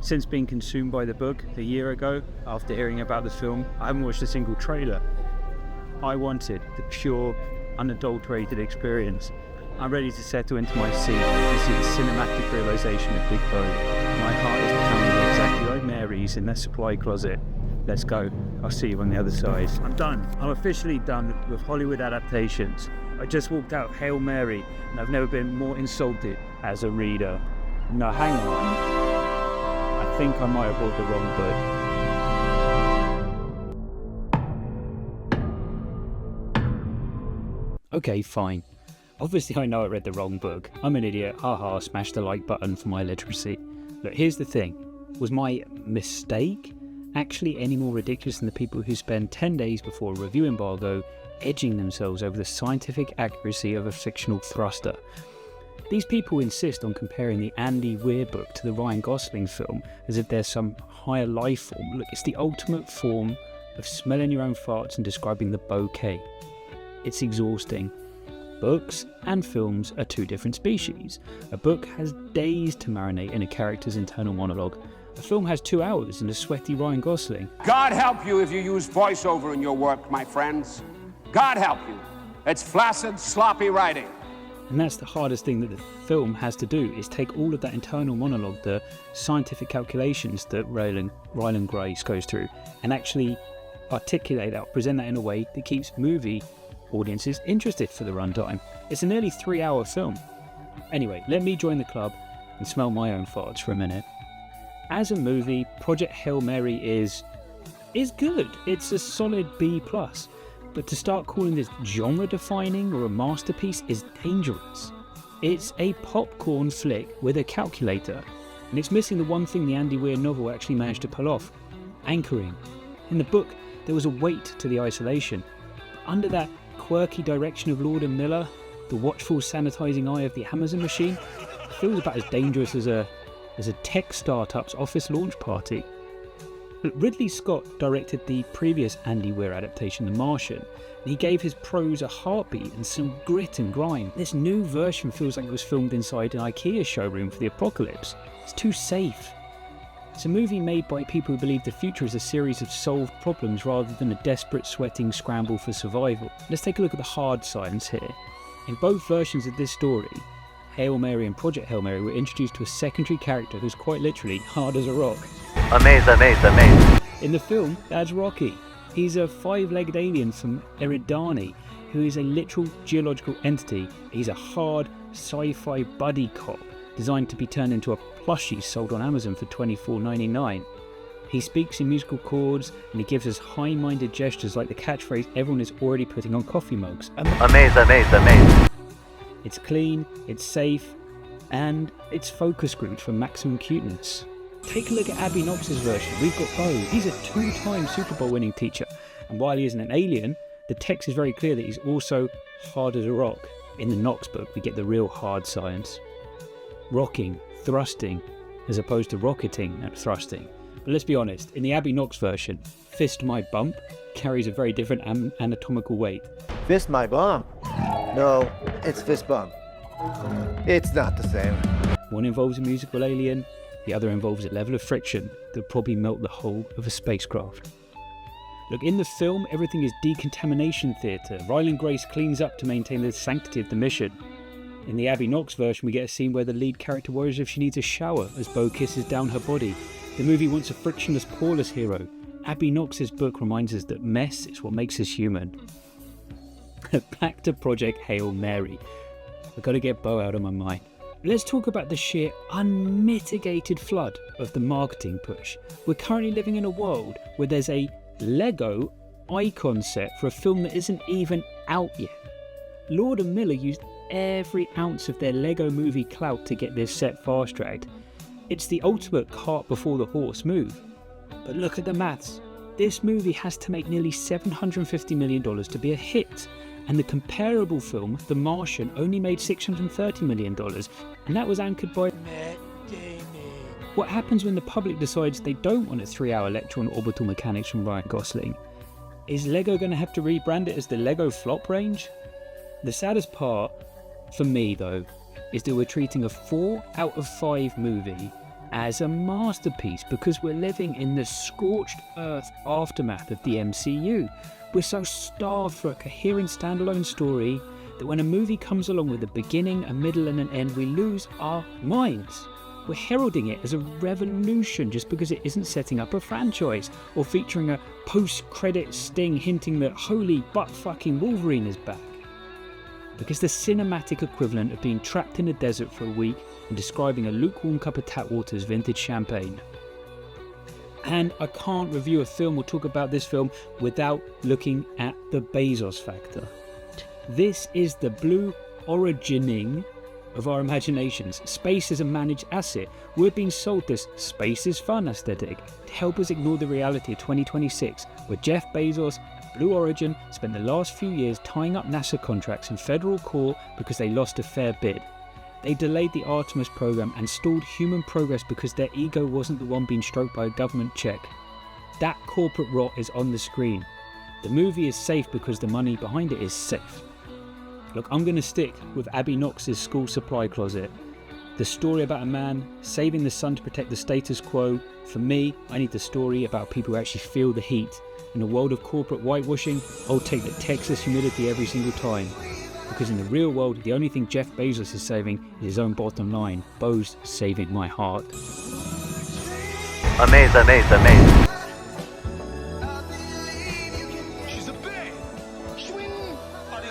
Since being consumed by the book a year ago, after hearing about the film, I haven't watched a single trailer. I wanted the pure, unadulterated experience. I'm ready to settle into my seat and see the cinematic realization of Big Beau. My heart is pounding exactly like Mary's in their supply closet. Let's go. I'll see you on the other side. I'm done. I'm officially done with Hollywood adaptations. I just walked out of Hail Mary, and I've never been more insulted as a reader. No, hang on. I think I might have bought the wrong book. Okay, fine. Obviously I know I read the wrong book. I'm an idiot. Haha, smash the like button for my illiteracy. Look, here's the thing. Was my mistake actually any more ridiculous than the people who spend 10 days before a review embargo edging themselves over the scientific accuracy of a fictional thruster? These people insist on comparing the Andy Weir book to the Ryan Gosling film as if there's some higher life form. Look, it's the ultimate form of smelling your own farts and describing the bouquet. It's exhausting. Books and films are two different species. A book has days to marinate in a character's internal monologue. A film has 2 hours and a sweaty Ryan Gosling. God help you if you use voiceover in your work, my friends. God help you. It's flaccid, sloppy writing. And that's the hardest thing that the film has to do, is take all of that internal monologue, the scientific calculations that Ryland Grace goes through, and actually articulate that, present that in a way that keeps movie audiences interested for the runtime. It's a nearly 3-hour film. Anyway, let me join the club and smell my own farts for a minute. As a movie, Project Hail Mary is good. It's a solid B+. But to start calling this genre-defining or a masterpiece is dangerous. It's a popcorn flick with a calculator, and it's missing the one thing the Andy Weir novel actually managed to pull off: anchoring. In the book, there was a weight to the isolation. Under that quirky direction of Lord and Miller, the watchful sanitizing eye of the Amazon machine, it feels about as dangerous as a tech startup's office launch party. Ridley Scott directed the previous Andy Weir adaptation, The Martian, and he gave his prose a heartbeat and some grit and grime. This new version feels like it was filmed inside an IKEA showroom for the apocalypse. It's too safe. It's a movie made by people who believe the future is a series of solved problems rather than a desperate, sweating scramble for survival. Let's take a look at the hard science here. In both versions of this story, Hail Mary and Project Hail Mary were introduced to a secondary character who's quite literally hard as a rock. Amazing. In the film, that's Rocky. He's a 5-legged alien from Eridani, who is a literal geological entity. He's a hard sci-fi buddy cop designed to be turned into a plushie sold on Amazon for $24.99. He speaks in musical chords, and he gives us high-minded gestures like the catchphrase everyone is already putting on coffee mugs. Amazing. It's clean, it's safe, and it's focus grouped for maximum cuteness. Take a look at Abby Knox's version. We've got Beau. He's a 2-time Super Bowl winning teacher, and while he isn't an alien, the text is very clear that he's also hard as a rock. In the Knox book, we get the real hard science. Rocking, thrusting, as opposed to rocketing and thrusting. But let's be honest, in the Abby Knox version, fist my bump carries a very different anatomical weight. Fist my bump? No, it's fist bump. It's not the same. One involves a musical alien, the other involves a level of friction that would probably melt the hull of a spacecraft. Look, in the film, everything is decontamination theatre. Ryland Grace cleans up to maintain the sanctity of the mission. In the Abby Knox version, we get a scene where the lead character worries if she needs a shower as Beau kisses down her body. The movie wants a frictionless, poreless hero. Abby Knox's book reminds us that mess is what makes us human. Back to Project Hail Mary. I've got to get Beau out of my mind. Let's talk about the sheer unmitigated flood of the marketing push. We're currently living in a world where there's a Lego icon set for a film that isn't even out yet. Lord and Miller used every ounce of their Lego movie clout to get this set fast-tracked. It's the ultimate cart before the horse move. But look at the maths. This movie has to make nearly $750 million to be a hit. And the comparable film, The Martian, only made $630 million. And that was anchored by Matt Damon. What happens when the public decides they don't want a 3-hour lecture on orbital mechanics from Ryan Gosling? Is Lego going to have to rebrand it as the Lego Flop range? The saddest part, for me though, is that we're treating a 4 out of 5 movie as a masterpiece because we're living in the scorched earth aftermath of the MCU. We're so starved for a coherent standalone story that when a movie comes along with a beginning, a middle and an end, we lose our minds. We're heralding it as a revolution just because it isn't setting up a franchise or featuring a post-credit sting hinting that holy butt-fucking Wolverine is back. Because the cinematic equivalent of being trapped in a desert for a week and describing a lukewarm cup of tap water as vintage champagne. And I can't review a film or talk about this film without looking at the Bezos factor. This is the blue origining of our imaginations. Space is a managed asset. We're being sold this space is fun aesthetic to help us ignore the reality of 2026, where Jeff Bezos and Blue Origin spent the last few years tying up NASA contracts in federal court because they lost a fair bid. They delayed the Artemis program and stalled human progress because their ego wasn't the one being stroked by a government check. That corporate rot is on the screen. The movie is safe because the money behind it is safe. Look, I'm going to stick with Abby Knox's school supply closet. The story about a man saving the sun to protect the status quo. For me, I need the story about people who actually feel the heat. In a world of corporate whitewashing, I'll take the Texas humidity every single time. Because in the real world, the only thing Jeff Bezos is saving is his own bottom line. Beau's saving my heart. Amaze.